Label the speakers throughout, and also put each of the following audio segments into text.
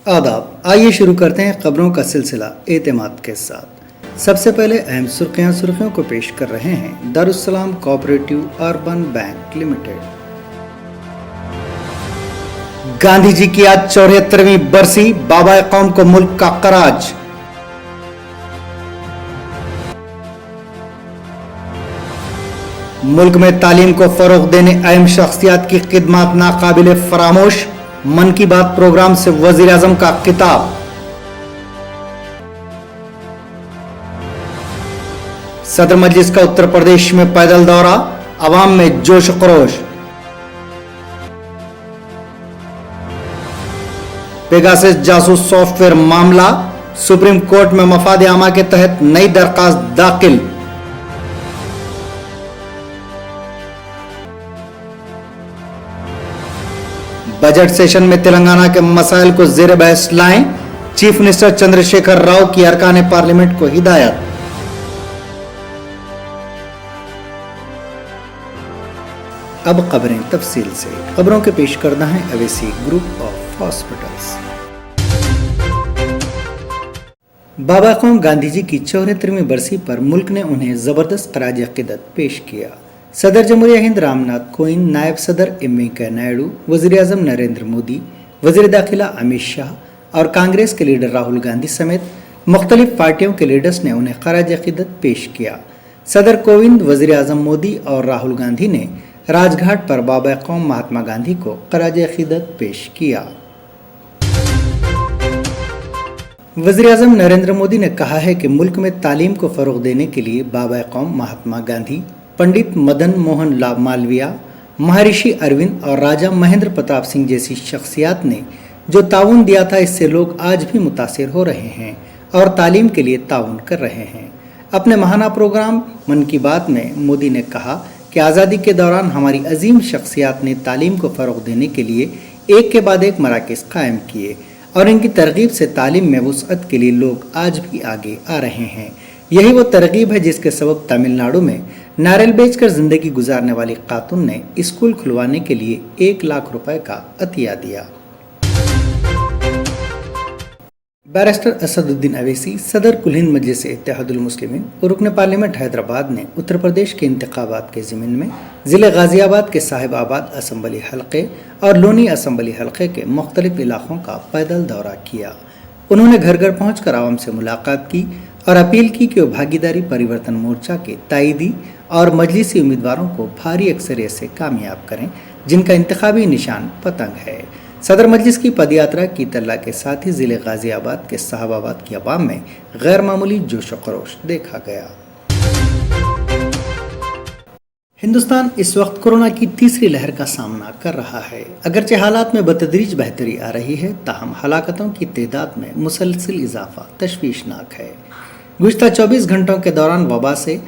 Speaker 1: आदाब। आइए शुरू करते हैं खबरों का सिलसिला एतमाद के साथ। सबसे पहले अहम सुर्खियों को पेश कर रहे हैं Darussalam cooperative urban bank limited. Gandhi ji की आज 74वीं बरसी, बाबा कौम को मुल्क का खराज। मुल्क में तालीम को फरोग देने अहम शख्सियात की खिदमत नाकाबिले फरामोश, मन की बात प्रोग्राम से वजीर आजम का खिताब। सदर मजलिस का उत्तर प्रदेश में पैदल दौरा, अवाम में जोश खरोश। पेगासस जासूस सॉफ्टवेयर मामला, सुप्रीम कोर्ट में मफाद आमा के तहत नई दरखास्त दाखिल। बजट सेशन में तेलंगाना के मसाइल को जेर बहस लाएं, चीफ मिनिस्टर चंद्रशेखर राव की अरकान पार्लियामेंट को हिदायत। अब खबरें तफसील से। खबरों के पेश करना है अवेसी ग्रुप ऑफ हॉस्पिटल्स। बाबा कौम गांधी जी की 74वीं बरसी पर मुल्क ने उन्हें जबरदस्त खराज अकीदत पेश किया। सदर जमहूरिया हिंद रामनाथ कोविंद, नायब सदर एम वेंकैया नायडू, वजीर आजम नरेंद्र मोदी, वजीर दाखिला अमित शाह और कांग्रेस के लीडर राहुल गांधी समेत मुख्तलिफ पार्टियों के लीडर्स ने उन्हें खराज अकीदत पेश किया। सदर कोविंद, वजीर आजम मोदी और राहुल गांधी ने राजघाट पर बाबा कौम महात्मा गांधी को खराज अकीदत पेश किया। वज़ीर आज़म नरेंद्र मोदी ने कहा है कि मुल्क में तालीम को फ़रोग़ देने के लिए बाबा कौम महात्मा गांधी, पंडित मदन मोहन लाल मालवीय, महर्षि अरविंद और राजा महेंद्र प्रताप सिंह जैसी शख्सियात ने जो ताउन दिया था, इससे लोग आज भी मुतासिर हो रहे हैं और तालीम के लिए ताउन कर रहे हैं। अपने महाना प्रोग्राम मन की बात में मोदी ने कहा कि आज़ादी के दौरान हमारी अजीम शख्सियात ने तालीम को फ़रोग़ देने के लिए एक के बाद एक मराकज़ कायम किए और इनकी तरगीब से तालीम में वुसअत के लिए लोग आज भी आगे आ रहे हैं। यही वो तरगीब है जिसके सबब तमिलनाडु में नारियल बेचकर जिंदगी गुजारने वाली खातून ने स्कूल खुलवाने के लिए 1 लाख रुपए का अतिया दिया। बैरिस्टर असदुद्दीन अवैसी, सदर कुल हिंद मजलिस इत्तेहादुल मुस्लिमीन और रुकन पार्लियामेंट हैदराबाद ने उत्तर प्रदेश के इंतखाबात के ज़मीन में ज़िले गाज़ियाबाद के साहिबाबाद असम्बली हलक़े और लोनी असम्बली हलक़े के मुख्तलिफ इलाक़ों का पैदल दौरा किया। उन्होंने घर घर पहुँचकर आवाम से मुलाकात की और अपील की कि वो भागीदारी परिवर्तन मोर्चा के ताईदी और मजलिसी उम्मीदवारों को भारी अक्सरियत से कामयाब करें, जिनका इंतखाबी निशान पतंग है। सदर मजलिस की पदयात्रा की तल्ला के साथ ही ज़िले गाज़ियाबाद के साहबाबाद की आवाम में गैर मामूली जोश व खरोश देखा गया। हिंदुस्तान इस वक्त कोरोना की तीसरी लहर का सामना कर रहा है। अगरचे हालात में बतदरीज बेहतरी आ रही है, ताहम हलाकतों की तादाद में मुसलसिल इजाफा तशवीशनाक है। गुज़िश्ता 24 घंटों के दौरान वबा से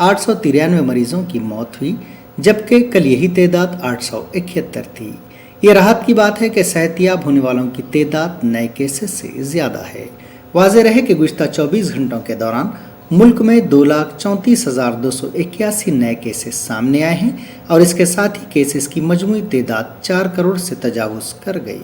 Speaker 1: 893 मरीजों की मौत हुई, जबकि कल यही तादाद 871 थी। ये राहत की बात है कि सेहतियाब होने वालों की तादाद नए केसेस से ज़्यादा है। वाज़ेह रहे कि गुज़िश्ता 24 घंटों के दौरान मुल्क में 2,34,281 नए केसेस सामने आए हैं और इसके साथ ही केसेस की मजमूई तादाद 4 करोड़ से तजावुज़ कर गई।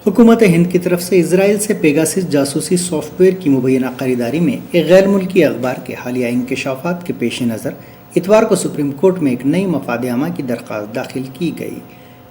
Speaker 1: हुकूमत हिंद की तरफ से इजराइल से पेगासस जासूसी सॉफ्टवेयर की मुबैना खरीदारी में एक गैर मुल्की अखबार के हालिया इंकशाफात के पेश नज़र इतवार को सुप्रीम कोर्ट में एक नई मफाद आमा की दरख्वास्त दाखिल की गई।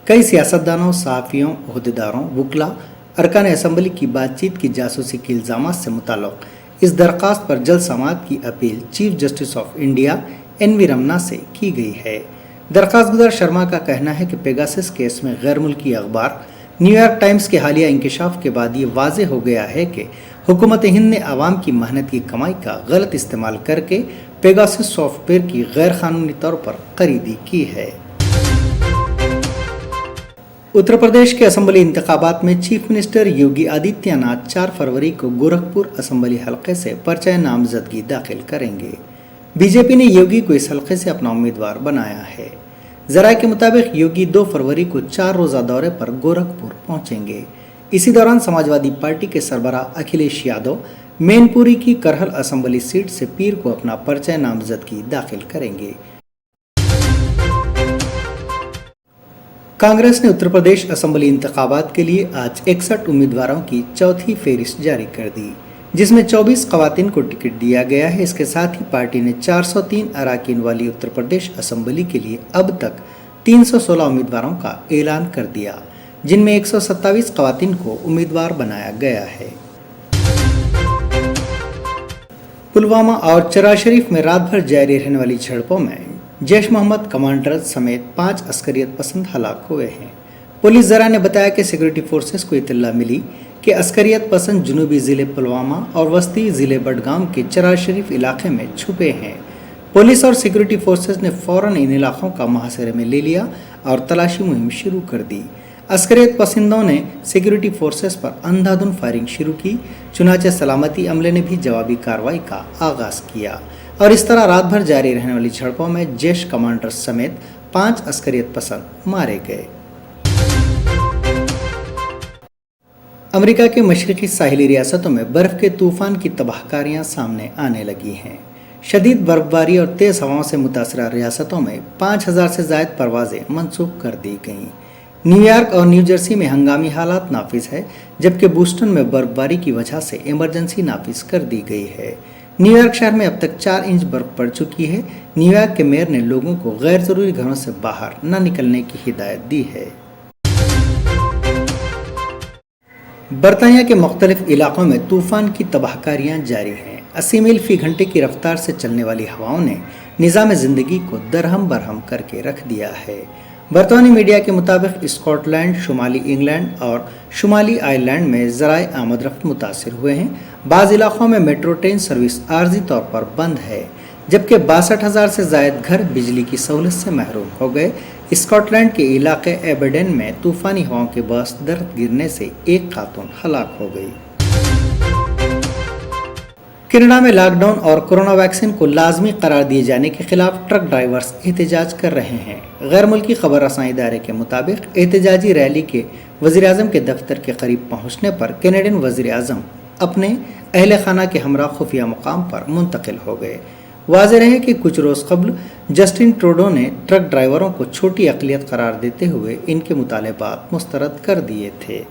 Speaker 1: कई सियासतदानों, सहाफ़ियों, ओहदेदारों, वकला, अरकान असम्बली की बातचीत की जासूसी के इल्ज़ामात से मुताल्लिक़ इस दरख्वास्त पर जल्द समाअत की अपील chief justice of India N V. Ramana से की गई है। दरख्वास्त गुज़ार शर्मा का कहना है कि पेगासस केस में गैर मुल्की अखबार न्यूयॉर्क टाइम्स के हालिया इंकशाफ के बाद ये वाज़ेह हो गया है कि हुकूमत हिंद ने आवाम की मेहनत की कमाई का गलत इस्तेमाल करके पेगासस सॉफ्टवेयर की गैर कानूनी तौर पर खरीदी की है। उत्तर प्रदेश के असम्बली इंतखाबात में चीफ मिनिस्टर योगी आदित्यनाथ 4 फरवरी को गोरखपुर असम्बली हलक़े से पर्चा नामजदगी दाखिल करेंगे। बीजेपी ने योगी को इस हलक़े से अपना उम्मीदवार बनाया है। ज़राए के मुताबिक योगी 2 फरवरी को 4 रोज़ा दौरे पर गोरखपुर पहुंचेंगे। इसी दौरान समाजवादी पार्टी के सरबराह अखिलेश यादव मैनपुरी की करहल असम्बली सीट से पीर को अपना पर्चा नामजदगी दाखिल करेंगे। कांग्रेस ने उत्तर प्रदेश असेंबली इंतखाबात के लिए आज 61 उम्मीदवारों की चौथी फेहरिस्त जारी कर दी, जिसमें 24 खवातीन को टिकट दिया गया है। इसके साथ ही पार्टी ने 403 अराकीन वाली उत्तर प्रदेश असेंबली के लिए अब तक 316 उम्मीदवारों का ऐलान कर दिया, जिनमें 127 खवातीन को उम्मीदवार बनाया गया है। पुलवामा और चरार शरीफ में रात भर जारी रहने वाली झड़पों में जैश मोहम्मद कमांडर समेत 5 अस्करियत पसंद हलाक हुए हैं। पुलिस जरा ने बताया कि सिक्योरिटी फोर्सेस को इत्तला मिली कि अस्करियत पसंद जुनूबी ज़िले पुलवामा और वस्ती ज़िले बडगाम के चरार शरीफ इलाके में छुपे हैं। पुलिस और सिक्योरिटी फोर्सेस ने फौरन इन इलाकों का मुहासरे में ले लिया और तलाशी मुहिम शुरू कर दी। अस्करियत पसंदों ने सिक्योरिटी फोर्सेस पर अंधाधुंध फायरिंग शुरू की। चुनाचे सलामती अमले ने भी जवाबी कार्रवाई का आगाज किया और इस तरह रात भर जारी रहने वाली झड़पों में जैश कमांडर समेत 5 अस्करियत पसंद मारे गए। अमेरिका के मशरकी साहिली रियासतों में बर्फ के तूफान की तबाहकारियां सामने आने लगी हैं। शदीद बर्फबारी और तेज हवाओं से मुतासरा रियासतों में 5000 से ज़ायद परवाजें मनसूख कर दी गईं। न्यूयॉर्क और न्यू जर्सी में हंगामी हालात नाफिज है, जबकि बोस्टन में बर्फबारी की वजह से इमरजेंसी नाफिज कर दी गई है। न्यूयॉर्क शहर में अब तक 4 इंच बर्फ पड़ चुकी है। न्यूयॉर्क के मेयर ने लोगों को गैर जरूरी घरों से बाहर न निकलने की हिदायत दी है। बरतानिया के मुख्तलिफ इलाकों में तूफान की तबाहकारियां जारी हैं। 80 मील फी घंटे की रफ्तार से चलने वाली हवाओं ने निज़ाम ज़िंदगी को दरहम बरहम करके रख दिया है। बरतानी मीडिया के मुताबिक स्कॉटलैंड, शुमाली इंग्लैंड और शुमाली आयरलैंड में ज़राए आमद रफ्त मुतासिर हुए हैं। बाज़ इलाकों में मेट्रो ट्रेन सर्विस आर्जी तौर पर बंद है, जबकि 62,000 से ज़ायद घर बिजली की सहूलत से महरूम हो गए। स्कॉटलैंड के इलाके एबरडेन में तूफ़ानी हवाओं के बायस दरख्त गिरने से एक खातून हलाक हो गई। कनाडा में लॉकडाउन और कोरोना वैक्सीन को लाजमी करार दिए जाने के खिलाफ ट्रक ड्राइवर्स एहतजाज कर रहे हैं। गैर मुल्की खबर रसाई इदारे के मुताबिक एहतजाजी रैली के वज़ीर-ए-आज़म के दफ्तर के करीब पहुंचने पर कैनेडियन वज़ीर-ए-आज़म अपने अहल खाना के हमरा खुफिया मुकाम पर मुंतकिल हो गए। वाज़ेह है कि कुछ रोज़ कबल जस्टिन ट्रूडो ने ट्रक ड्राइवरों को छोटी अक़लियत करार देते हुए इनके मुतालबात मुस्तरद कर दिए थे।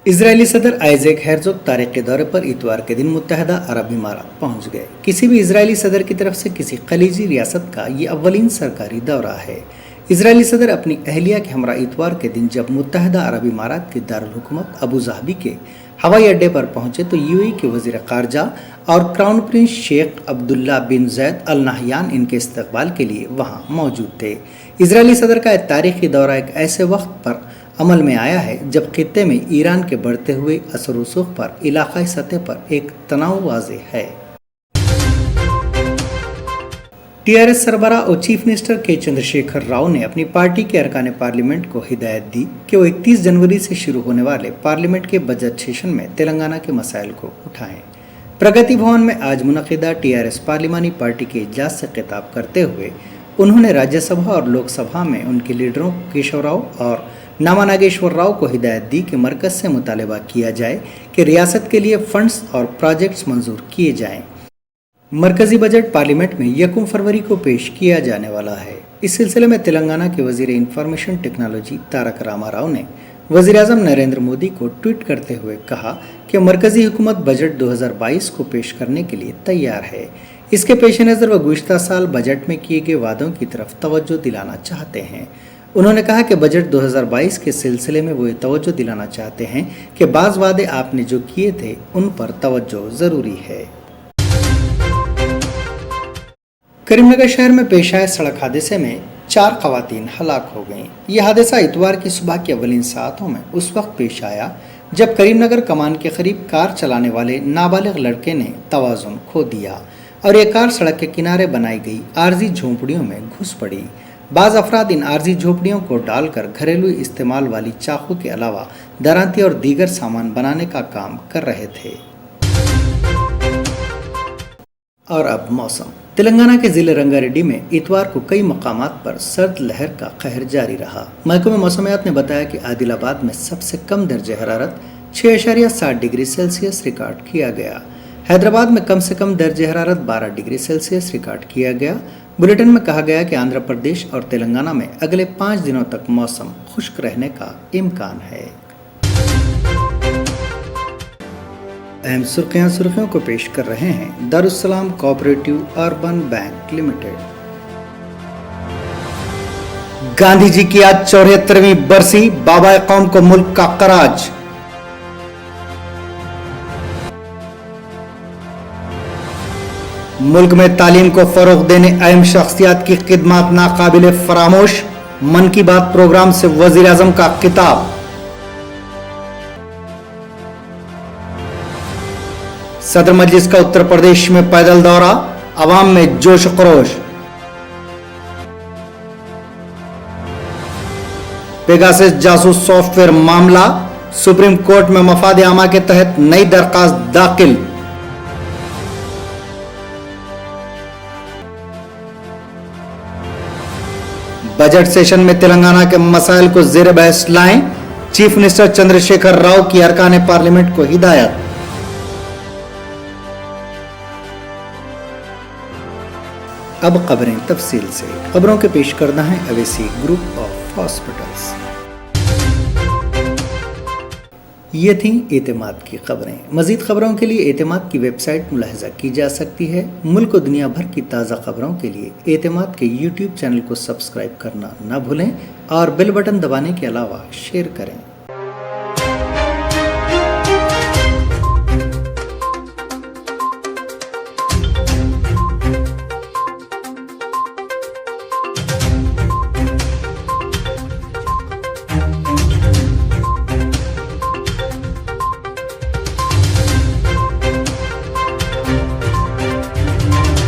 Speaker 1: इजरायली सदर आइज़ैक हेर्ज़ोग तारीख़ के दौरे पर इतवार के दिन मुत्तहदा अरब इमारात पहुंच गए। किसी भी इजरायली सदर की तरफ से किसी खलीजी रियासत का ये अव्वलीन सरकारी दौरा है। इजरायली सदर अपनी अहलिया के हमरा इतवार के दिन जब मुत्तहदा अरब इमारात के दारुल हुकूमत अबू ज़ाहबी के हवाई अड्डे पर पहुंचे तो यूएई के वज़ीर ख़ारजा और क्राउन प्रिंस शेख अब्दुल्ला बिन ज़ैद अल नहयान इनके इस्तकबाल के लिए वहां मौजूद थे। इजरायली सदर का तारीख़ी दौरा एक ऐसे वक्त पर अमल में आया है जब खित्ते में ईरान के बढ़ते हुए असर रसूख पर इलाकाई सतह पर एक तनाव वाज़ेह है। टीआरएस सरबराह और चीफ मिनिस्टर के चंद्रशेखर राव ने अपनी पार्टी के अरकान पार्लियामेंट को हिदायत दी कि वो 31 जनवरी से शुरू होने वाले पार्लियामेंट के बजट सेशन में तेलंगाना के मसाइल को उठाएं। प्रगति भवन में आज मुनक़िदा टीआरएस पार्लिमानी पार्टी के इजलास से खिताब करते हुए उन्होंने राज्यसभा और लोकसभा में उनके लीडरों केशव राव और नामा नागेश्वर राव को हिदायत दी कि मरकज़ से मुतालबा किया जाए कि रियासत के लिए फंड्स और प्रोजेक्ट्स मंजूर किए जाएं। मरकज़ी बजट पार्लियामेंट में 1 फरवरी को पेश किया जाने वाला है। इस सिलसिले में तेलंगाना के वज़ीर इंफॉर्मेशन टेक्नोलॉजी तारक रामाराव ने वज़ीर-ए-आज़म नरेंद्र मोदी को ट्वीट करते हुए कहा कि मरकज़ी हुकूमत बजट 2022 को पेश करने के लिए तैयार है। इसके पेश नज़र वह गुज़िश्ता साल बजट में किए गए वादों की तरफ तवज्जो दिलाना चाहते हैं। उन्होंने कहा कि बजट 2022 के सिलसिले में वो ये तवज्जो दिलाना चाहते हैं कि बाज़ वादे आपने जो किए थे उन पर तवज्जो ज़रूरी है। करीमनगर शहर में पेश आए सड़क हादसे में 4 खवातीन हलाक हो गईं। यह हादसा इतवार की सुबह की अव्वलीन सातों में उस वक्त पेश आया जब करीमनगर कमान के करीब कार चलाने वाले नाबालिग लड़के ने तवाज़ुन खो दिया और ये कार सड़क के किनारे बनाई गई आर्जी झोंपड़ियों में घुस पड़ी। बाज़ अफराद इन आर्जी झोंपड़ियों को डालकर घरेलू इस्तेमाल वाली चाकू के अलावा दरांती और दीगर सामान बनाने का काम कर रहे थे। और अब मौसम। तेलंगाना के ज़िले रंगारेड्डी में इतवार को कई मकामात पर सर्द लहर का कहर जारी रहा। महकमे मौसमियात ने बताया कि आदिलाबाद में सबसे कम दर्जे हरारत 6.7 डिग्री सेल्सियस रिकॉर्ड किया गया। हैदराबाद में कम से कम दर्ज हरारत 12 डिग्री सेल्सियस रिकॉर्ड किया गया। बुलेटिन में कहा गया कि आंध्र प्रदेश और तेलंगाना में अगले 5 दिनों तक मौसम खुश्क रहने का इम्कान है। अहम सुर्खियों को पेश कर रहे हैं Darussalam cooperative urban bank limited. Gandhi ji की आज 74वीं बरसी, बाबा कौम को मुल्क का खराज। मुल्क में तालीम को फरोग देने अहम शख्सियत की खिदमत नाकाबिले फरामोश, मन की बात प्रोग्राम से वजीर आजम का खिताब। सदर मजलिस का उत्तर प्रदेश में पैदल दौरा, अवाम में जोश खरोश। पेगासस जासूस सॉफ्टवेयर मामला, सुप्रीम कोर्ट में मफाद आमा के तहत नई दरखास्त दाखिल। बजट सेशन में तेलंगाना के मसाइल को जेर बहस लाएं, चीफ मिनिस्टर चंद्रशेखर राव की अरकान पार्लियामेंट को हिदायत। अब खबरें तफसील से। खबरों के पेश करना है अवेसी ग्रुप ऑफ हॉस्पिटल्स। ये थी एतमाद की खबरें। मजीद खबरों के लिए एतमाद की वेबसाइट मुलाहिजा की जा सकती है। मुल्क और दुनिया भर की ताज़ा खबरों के लिए एतमाद के यूट्यूब चैनल को सब्सक्राइब करना ना भूलें और बेल बटन दबाने के अलावा शेयर करें।